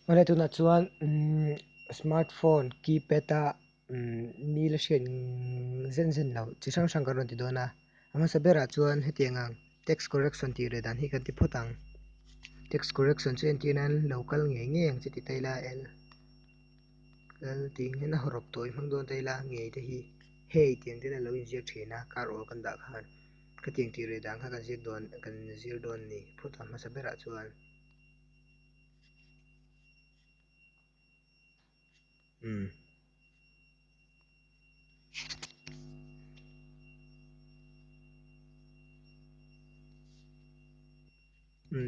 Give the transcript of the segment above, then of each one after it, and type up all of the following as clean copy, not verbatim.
Wala tu na chuan smartphone keypad a ni la hrian zen zen lo chi hrang hrang kan ron ti dawna ama sabera chuan hetianga text correction ti re dan hi kan ti phutang text correction chu en tinan local nge nge ang chi ti taila el kal ting hena horop toi hmang don taila nge te hi hey tiang te lo inject thina kar ol kan da khan ka tiang ti re dan kha kan zir don kan zir don ni phuta ma sabera chuan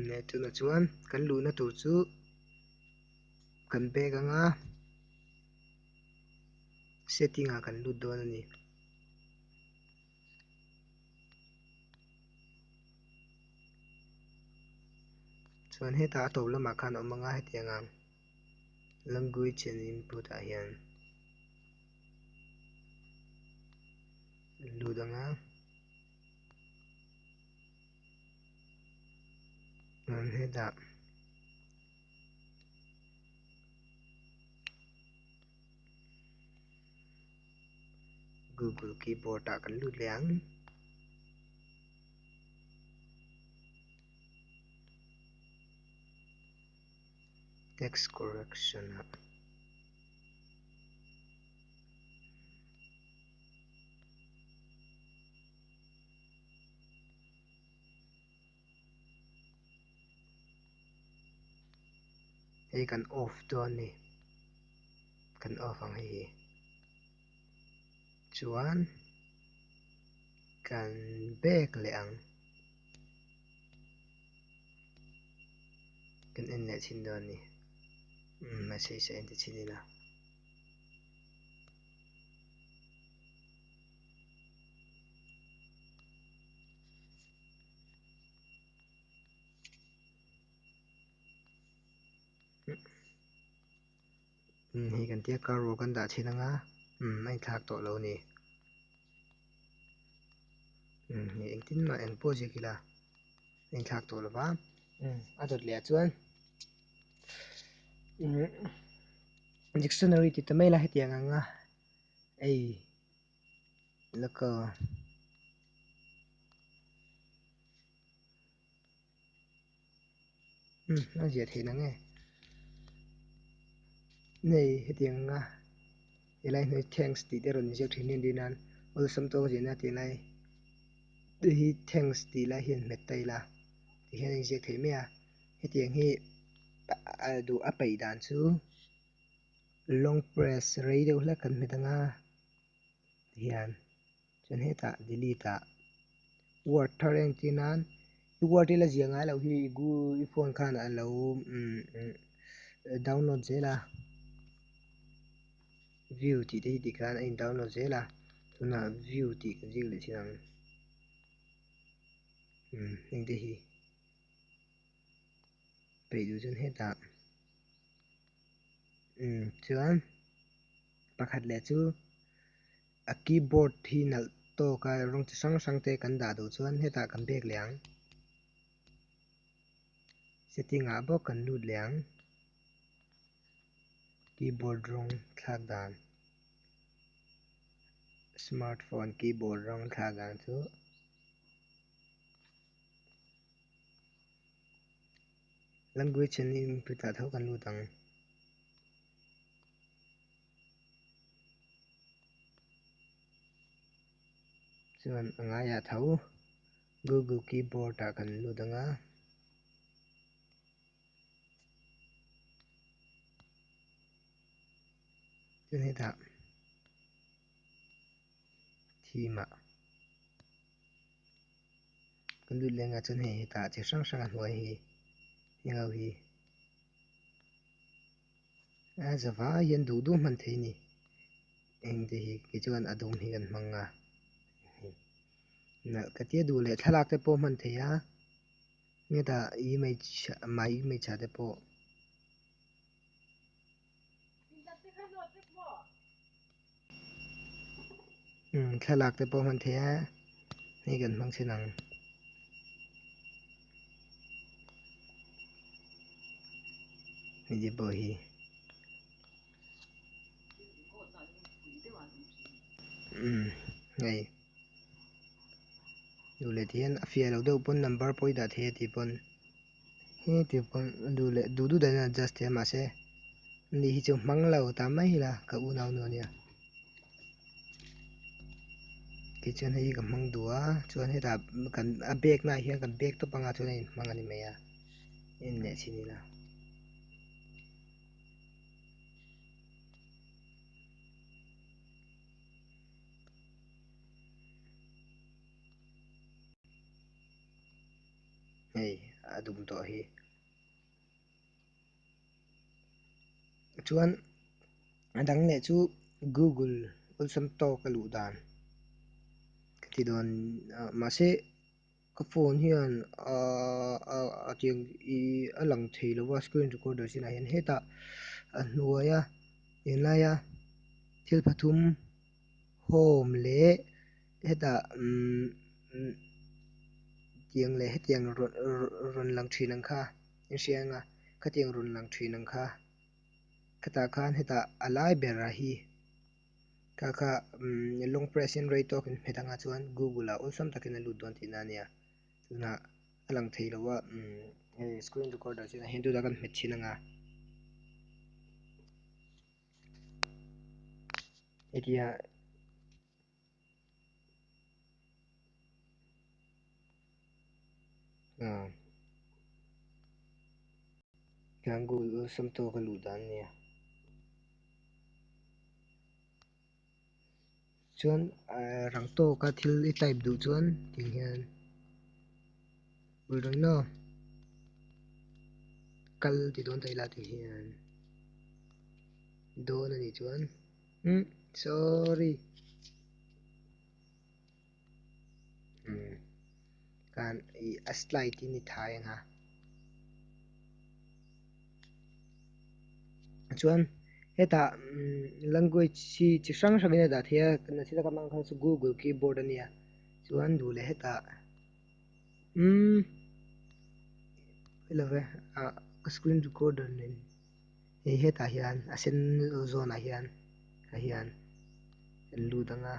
ne tu na chuan kan lu na tur chu kan bag anga setting a kan lut don ani chuan heta a to lama khan awmanga hetianga language and input a hian ludanga an heta Google keyboard a kan lut liang text correction a hei kan off don ni kan off ang hi chuan kan bag liang kan en le chin don ni ma sei sa en ti chinina hi kan tia kar ro kan da chinanga mai thak to lo ni ni engtin ma eng pose kila eng thak to lo ba adot le chuan dictionary ti tamai la hetianga nga ei laka a zia theina nge nei hetianga nga elai noi thanks ti te ron inject thinin dinan ol sam to jena ti lai hi thanks ti la hian met taila ti hian inject thei me a hetiang hi du a pei dan chu long press rei deuh hlek kan hmetanga hian chuan heta delete a word thareng tinan i word ila zianga lo hi gu i phone khan a lo download zela view ti te hi ti khan a in download zela tuna view ti kan zing le chinang eng te hi pei du chuan heta chuan pakhat le chu a keyboard hi nalh tawk a rawng chi hrang hrang te kan dah do chuan heta kan bag liang setting ah pawh kan lut liang keyboard rawng thlak dan smartphone keyboard rawng thlak dan chu language and input a tho kan lutang chuan angai a tho Google keyboard a kan lutanga chuan heta theme a kan lut lenga chuan heta chi hrang hrang a hnuai hi englo hi a java hian du du hman thei ni eng te hi ke chuan a dum hi kan hmanga na ka tia du le thalak te pawh hman thei a ngeta image my image a te pawh thalak te pawh hman thei a hei kan hmang chinang Ni bo hi ngay du le thian a fia lo deuh pon number pawh dah the ti pon he ti pon du dan adjust thiam ma se ni hi chu hmang lo tam mai hi la ka u nau no nia ki chuan hei ka hmang dua chuan heta kan a bag na hian kan bag to panga chuan in hmang ani mai a in le chini la hei adum to hi chuan adang le chu Google ulsam to ka lu dan ti don ma se ka phone hian a tiang I a lang thei lo wa screen recorder sin a hian heta a hnuaia eng laia thil pathum home le heta tiang le hetiang ron lang thin ang kha in hrianga khatiang ron lang thin ang kha khata khan heta alai bera hi kha long press in rate to kin hetanga chuan Google a ulsam takin a lut don ti na nia tuna alang thei lo wa screen recorder sin a hindu da kan met chinanga etia kan Google ulsam to ka lut dan nia chuan rang to ka thil I type du chuan ting hian bul no kal ti don taila ti hian don ani chuan sorry kan a slide ni thai nga chuan heta language si chi hrang hrang in da thia kan thila ka mang khan chu Google keyboard ania chuan du le heta love a screen recorder nen heta hian a sen zone a hian a hian lu danga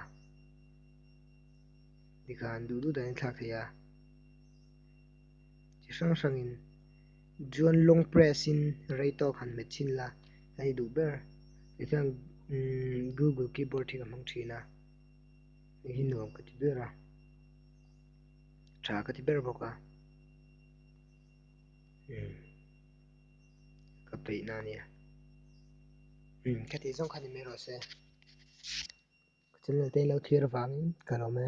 dikan du dan thak thia chi hrang hrang in chuan long press in rate to khan met chin la ai du ber ichang Google keyboard thi ka mang thina hi nuam ka ti bera tha ka ti ber boka ka pe na nia ka ti zong khan ni me ro se channel te lo thir wang ka lo me